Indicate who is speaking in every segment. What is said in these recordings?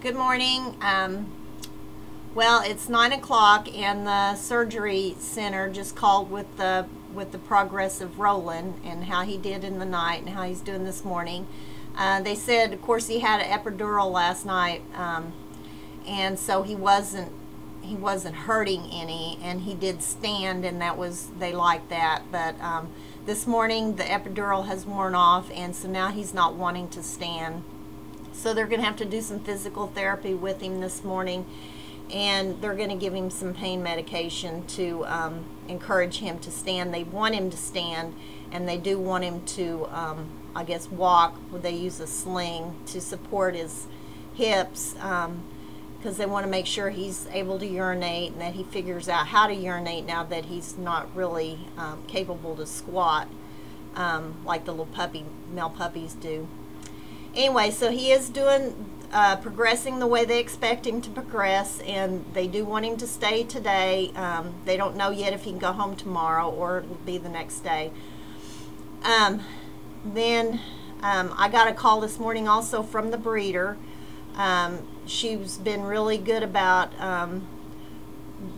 Speaker 1: Good morning. Well, it's 9 o'clock, and the surgery center just called with the progress of Roland and how he did in the night and how he's doing this morning. They said, of course, he had an epidural last night, and so he wasn't hurting any, and he did stand, and they liked that. But this morning the epidural has worn off, and so now he's not wanting to stand. So they're going to have to do some physical therapy with him this morning, and they're going to give him some pain medication to encourage him to stand. They want him to stand, and they do want him to, I guess, walk. They use a sling to support his hips because they want to make sure he's able to urinate and that he figures out how to urinate now that he's not really capable to squat like the little male puppies do. Anyway, so he is progressing the way they expect him to progress, and they do want him to stay today. They don't know yet if he can go home tomorrow or it'll be the next day. Then I got a call this morning also from the breeder. She's been really good about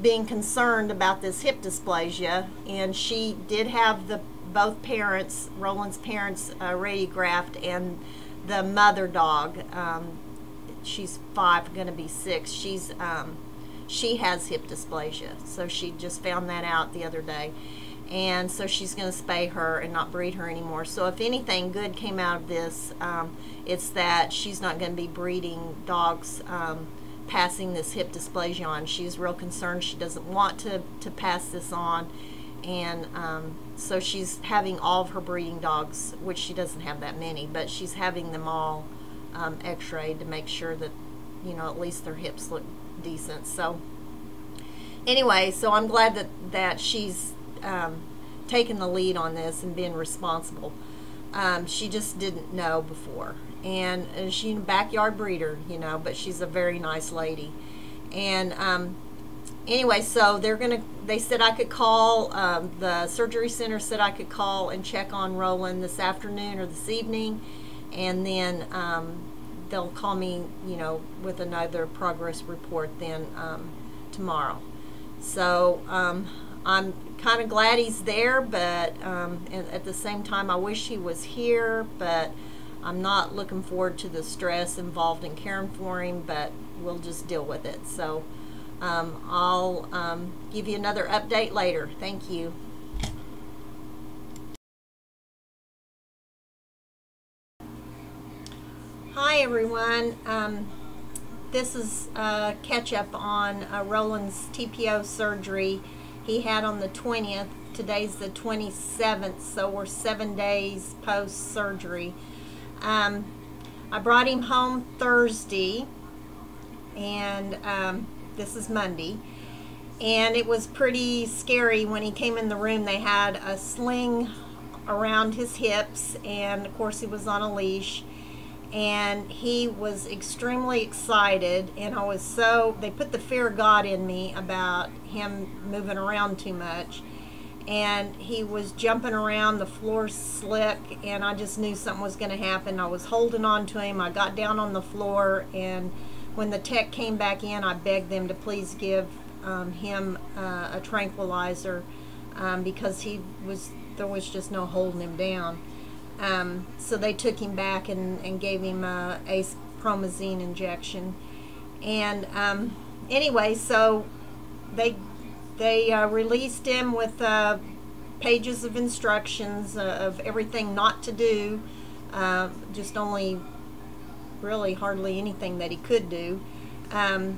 Speaker 1: being concerned about this hip dysplasia, and she did have both parents, Roland's parents, radiographed, and the mother dog, she's 5, going to be 6. She has hip dysplasia, so she just found that out the other day, and so she's going to spay her and not breed her anymore. So if anything good came out of this, it's that she's not going to be breeding dogs passing this hip dysplasia on. She's real concerned. She doesn't want to pass this on, and so she's having all of her breeding dogs, which she doesn't have that many, but she's having them all x-rayed to make sure that, you know, at least their hips look decent. So anyway, so I'm glad that she's taken the lead on this and being responsible. She just didn't know before, and she's a backyard breeder, you know, but she's a very nice lady. And anyway, so they said I could call, the surgery center said I could call and check on Roland this afternoon or this evening, and then they'll call me, you know, with another progress report then tomorrow. So I'm kind of glad he's there, but and at the same time I wish he was here, but I'm not looking forward to the stress involved in caring for him, but we'll just deal with it. So I'll give you another update later. Thank you. Hi everyone. This is catch up on Roland's TPO surgery he had on the 20th. Today's the 27th, so we're 7 days post surgery. I brought him home Thursday, and this is Monday, and it was pretty scary when he came in the room. They had a sling around his hips, and of course he was on a leash, and he was extremely excited, and they put the fear of God in me about him moving around too much, and he was jumping around, the floor slick, and I just knew something was going to happen. I was holding on to him. I got down on the floor, and when the tech came back in, I begged them to please give him a tranquilizer because there was just no holding him down. So they took him back and gave him a promazine injection. And anyway, so they released him with pages of instructions of everything not to do, just only really hardly anything that he could do. I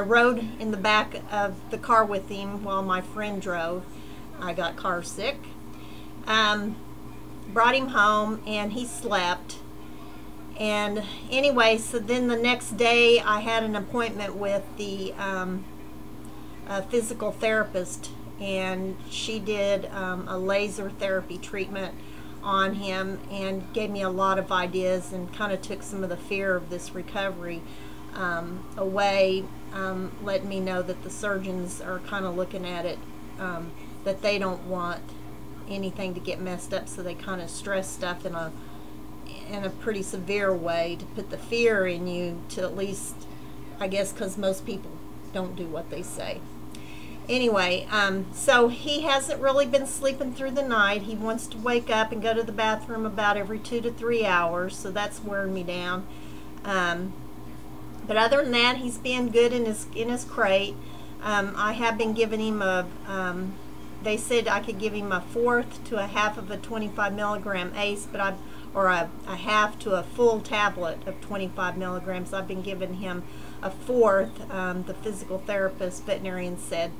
Speaker 1: rode in the back of the car with him while my friend drove. I got car sick. Brought him home, and he slept. And anyway, so then the next day I had an appointment with the physical therapist, and she did a laser therapy treatment on him and gave me a lot of ideas and kind of took some of the fear of this recovery away, letting me know that the surgeons are kind of looking at it, that they don't want anything to get messed up, so they kind of stress stuff in in a pretty severe way to put the fear in you, to at least, I guess, because most people don't do what they say. Anyway, so he hasn't really been sleeping through the night. He wants to wake up and go to the bathroom about every 2 to 3 hours, so that's wearing me down. But other than that, he's being good in his crate. I have been giving him they said I could give him a fourth to a half of a 25 milligram ACE, but or a half to a full tablet of 25 milligrams. I've been giving him a fourth. The physical therapist veterinarian said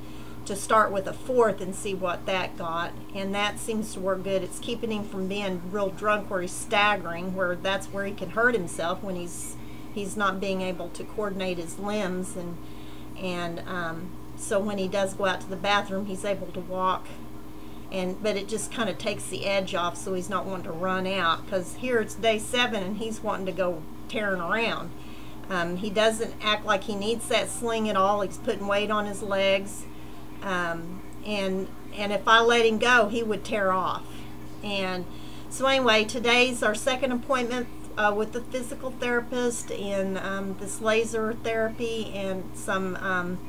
Speaker 1: to start with a fourth and see what that got, and that seems to work good. It's keeping him from being real drunk where he's staggering, where that's where he can hurt himself when he's not being able to coordinate his limbs, and so when he does go out to the bathroom, he's able to walk, but it just kind of takes the edge off, so he's not wanting to run out, because here it's day 7 and he's wanting to go tearing around. He doesn't act like he needs that sling at all. He's putting weight on his legs, and if I let him go, he would tear off. And so anyway, today's our second appointment with the physical therapist, and this laser therapy and some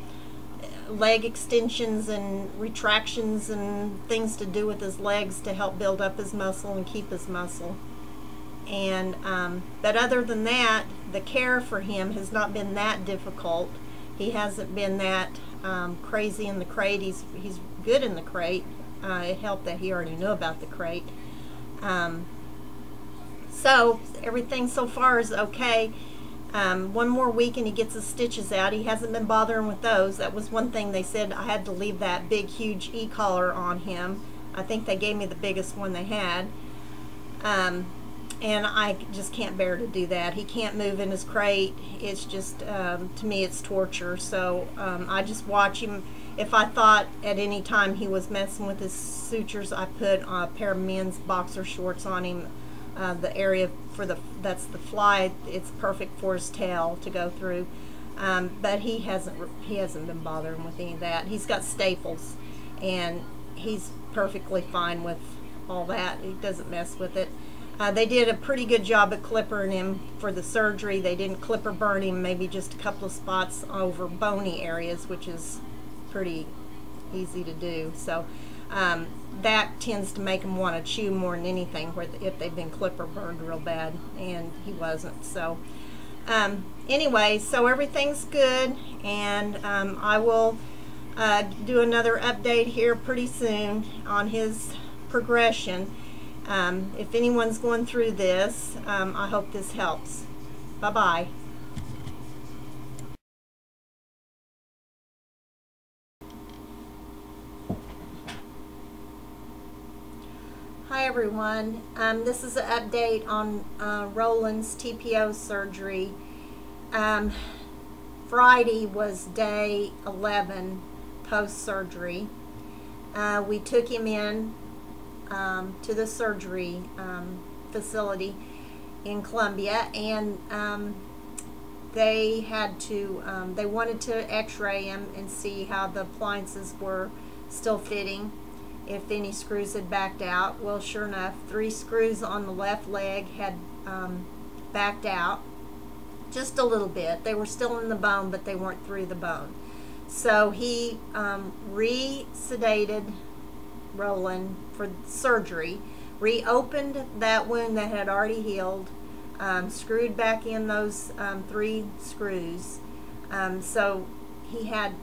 Speaker 1: leg extensions and retractions and things to do with his legs to help build up his muscle and keep his muscle. And but other than that, the care for him has not been that difficult. He hasn't been that crazy in the crate. He's good in the crate. It helped that he already knew about the crate. So everything so far is okay. One more week and he gets his stitches out. He hasn't been bothering with those. That was one thing they said. I had to leave that big huge e-collar on him. I think they gave me the biggest one they had, and I just can't bear to do that. He can't move in his crate. It's just to me it's torture. So I just watch him. If I thought at any time he was messing with his sutures, I put a pair of men's boxer shorts on him. The area for that's the fly, it's perfect for his tail to go through, but he hasn't been bothering with any of that. He's got staples, and he's perfectly fine with all that. He doesn't mess with it. They did a pretty good job at clippering him for the surgery. They didn't clipper burn him, maybe just a couple of spots over bony areas, which is pretty easy to do. So that tends to make them want to chew more than anything, if they've been clipper burned real bad, and he wasn't. So anyway, so everything's good, and I will do another update here pretty soon on his progression. If anyone's going through this, I hope this helps. Bye-bye. Hi everyone, this is an update on Roland's TPO surgery. Friday was day 11 post-surgery. We took him in to the surgery facility in Columbia, and they wanted to x-ray him and see how the appliances were still fitting, if any screws had backed out. Well, sure enough, 3 screws on the left leg had backed out just a little bit. They were still in the bone, but they weren't through the bone. So he re-sedated Roland for surgery, reopened that wound that had already healed, screwed back in those 3 screws. So he had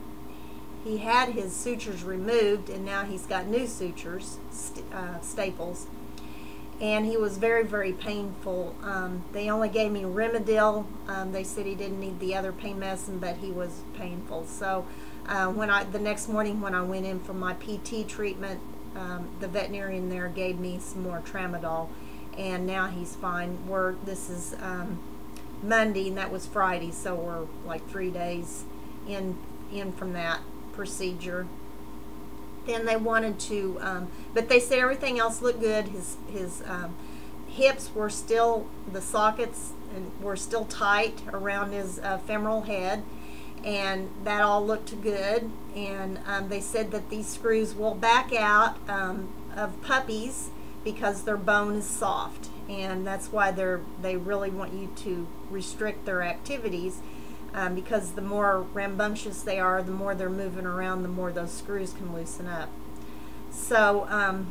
Speaker 1: his sutures removed, and now he's got new sutures, staples, and he was very, very painful. They only gave me Rimadyl. They said he didn't need the other pain medicine, but he was painful. So the next morning when I went in for my PT treatment, the veterinarian there gave me some more Tramadol, and now he's fine. This is Monday, and that was Friday, so we're like 3 days in from that procedure. Then they wanted to, but they said everything else looked good. His hips were still, the sockets were still tight around his femoral head, and that all looked good. And they said that these screws will back out of puppies because their bone is soft, and that's why they really want you to restrict their activities, because the more rambunctious they are, the more they're moving around, the more those screws can loosen up. So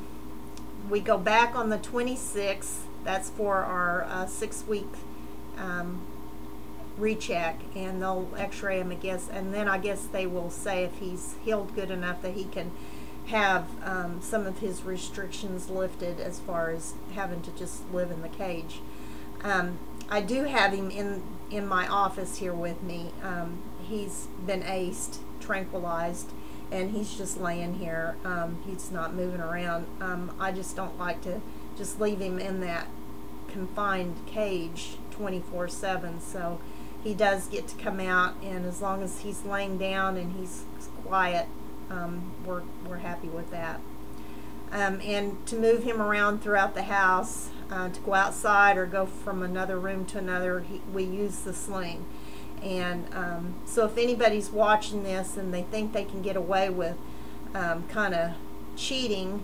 Speaker 1: we go back on the 26th. That's for our 6-week recheck, and they'll x-ray him, I guess, and then I guess they will say if he's healed good enough that he can have some of his restrictions lifted as far as having to just live in the cage. I do have him in my office here with me. He's been aced, tranquilized, and he's just laying here. He's not moving around. I just don't like to just leave him in that confined cage 24/7, so he does get to come out, and as long as he's laying down and he's quiet, we're happy with that. And to move him around throughout the house, to go outside or go from another room to another, we use the sling. And so if anybody's watching this and they think they can get away with kind of cheating,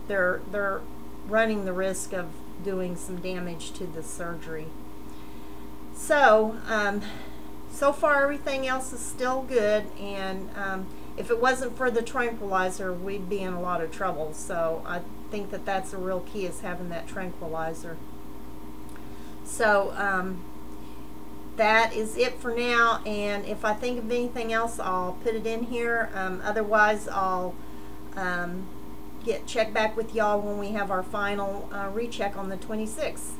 Speaker 1: they're running the risk of doing some damage to the surgery. So so far everything else is still good, and if it wasn't for the tranquilizer, we'd be in a lot of trouble. So I think that that's a real key, is having that tranquilizer. So that is it for now, and if I think of anything else, I'll put it in here. Otherwise, I'll check back with y'all when we have our final recheck on the 26th.